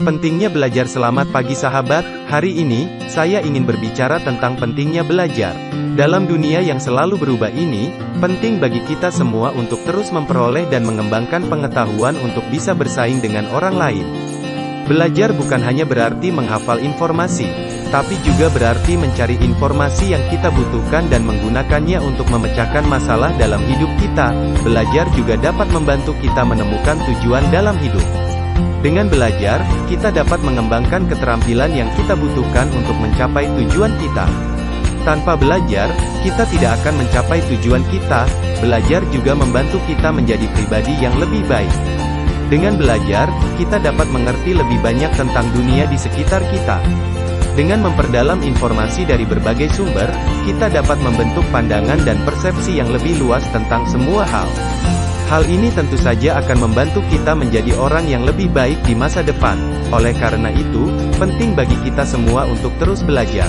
Pentingnya belajar. Selamat pagi sahabat, hari ini, saya ingin berbicara tentang pentingnya belajar. Dalam dunia yang selalu berubah ini, penting bagi kita semua untuk terus memperoleh dan mengembangkan pengetahuan untuk bisa bersaing dengan orang lain. Belajar bukan hanya berarti menghafal informasi, tapi juga berarti mencari informasi yang kita butuhkan dan menggunakannya untuk memecahkan masalah dalam hidup kita. Belajar juga dapat membantu kita menemukan tujuan dalam hidup. Dengan belajar, kita dapat mengembangkan keterampilan yang kita butuhkan untuk mencapai tujuan kita. Tanpa belajar, kita tidak akan mencapai tujuan kita. Belajar juga membantu kita menjadi pribadi yang lebih baik. Dengan belajar, kita dapat mengerti lebih banyak tentang dunia di sekitar kita. Dengan memperdalam informasi dari berbagai sumber, kita dapat membentuk pandangan dan persepsi yang lebih luas tentang semua hal. Hal ini tentu saja akan membantu kita menjadi orang yang lebih baik di masa depan. Oleh karena itu, penting bagi kita semua untuk terus belajar.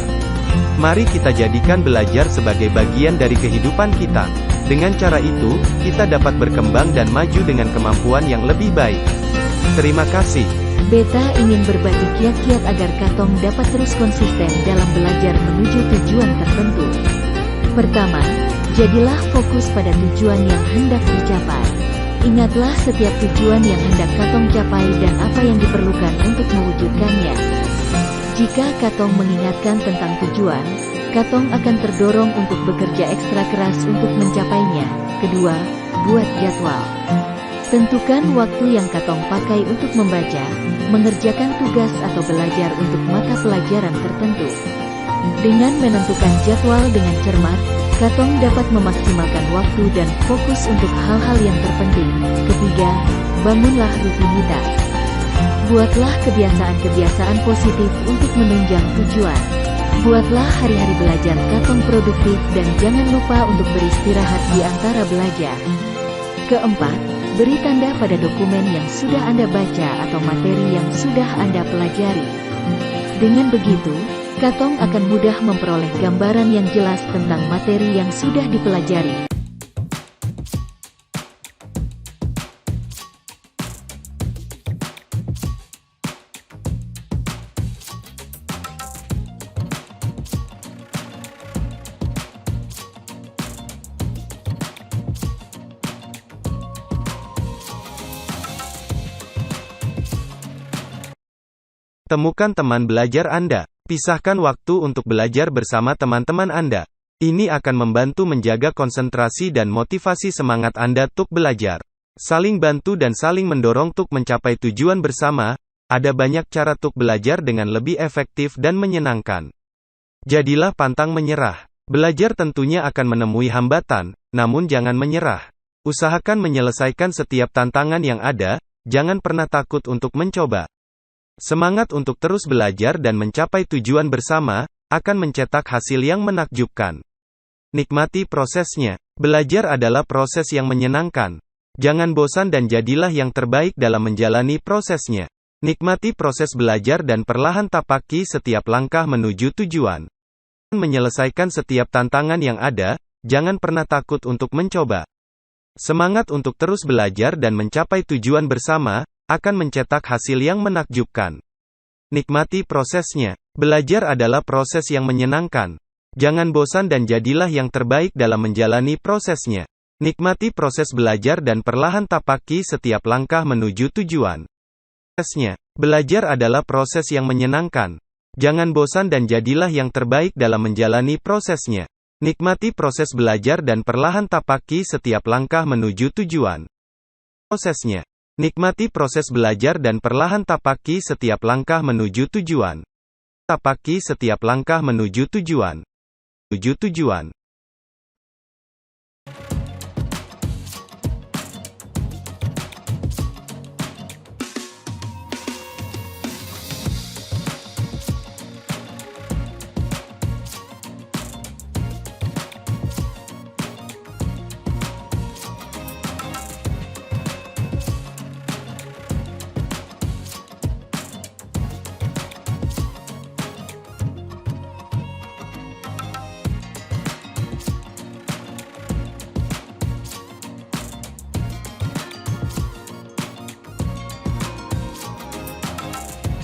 Mari kita jadikan belajar sebagai bagian dari kehidupan kita. Dengan cara itu, kita dapat berkembang dan maju dengan kemampuan yang lebih baik. Terima kasih. Beta ingin berbagi kiat-kiat agar Katong dapat terus konsisten dalam belajar menuju tujuan tertentu. Pertama, jadilah fokus pada tujuan yang hendak dicapai. Ingatlah setiap tujuan yang hendak Katong capai dan apa yang diperlukan untuk mewujudkannya. Jika Katong mengingatkan tentang tujuan, Katong akan terdorong untuk bekerja ekstra keras untuk mencapainya. Kedua, buat jadwal. Tentukan waktu yang Katong pakai untuk membaca, mengerjakan tugas atau belajar untuk mata pelajaran tertentu. Dengan menentukan jadwal dengan cermat, Katong dapat memaksimalkan waktu dan fokus untuk hal-hal yang terpenting. Ketiga, bangunlah rutinitas. Buatlah kebiasaan-kebiasaan positif untuk menunjang tujuan. Buatlah hari-hari belajar Katong produktif dan jangan lupa untuk beristirahat di antara belajar. Keempat, beri tanda pada dokumen yang sudah Anda baca atau materi yang sudah Anda pelajari. Dengan begitu, Katong akan mudah memperoleh gambaran yang jelas tentang materi yang sudah dipelajari. Temukan teman belajar Anda. Pisahkan waktu untuk belajar bersama teman-teman Anda. Ini akan membantu menjaga konsentrasi dan motivasi semangat Anda untuk belajar. Saling bantu dan saling mendorong untuk mencapai tujuan bersama. Ada banyak cara untuk belajar dengan lebih efektif dan menyenangkan. Jadilah pantang menyerah. Belajar tentunya akan menemui hambatan, namun jangan menyerah. Usahakan menyelesaikan setiap tantangan yang ada, jangan pernah takut untuk mencoba. Semangat untuk terus belajar dan mencapai tujuan bersama, akan mencetak hasil yang menakjubkan. Nikmati prosesnya. Belajar adalah proses yang menyenangkan. Jangan bosan dan jadilah yang terbaik dalam menjalani prosesnya. Nikmati proses belajar dan perlahan tapaki setiap langkah menuju tujuan. Menyelesaikan setiap tantangan yang ada, jangan pernah takut untuk mencoba. Semangat untuk terus belajar dan mencapai tujuan bersama, akan mencetak hasil yang menakjubkan. Nikmati prosesnya. Belajar adalah proses yang menyenangkan. Jangan bosan dan jadilah yang terbaik dalam menjalani prosesnya. Nikmati proses belajar dan perlahan tapaki setiap langkah menuju tujuan. Prosesnya. Belajar adalah proses yang menyenangkan. Jangan bosan dan jadilah yang terbaik dalam menjalani prosesnya. Nikmati proses belajar dan perlahan tapaki setiap langkah menuju tujuan. Prosesnya. Nikmati proses belajar dan perlahan tapaki setiap langkah menuju tujuan. Tapaki setiap langkah menuju tujuan. Tujuan.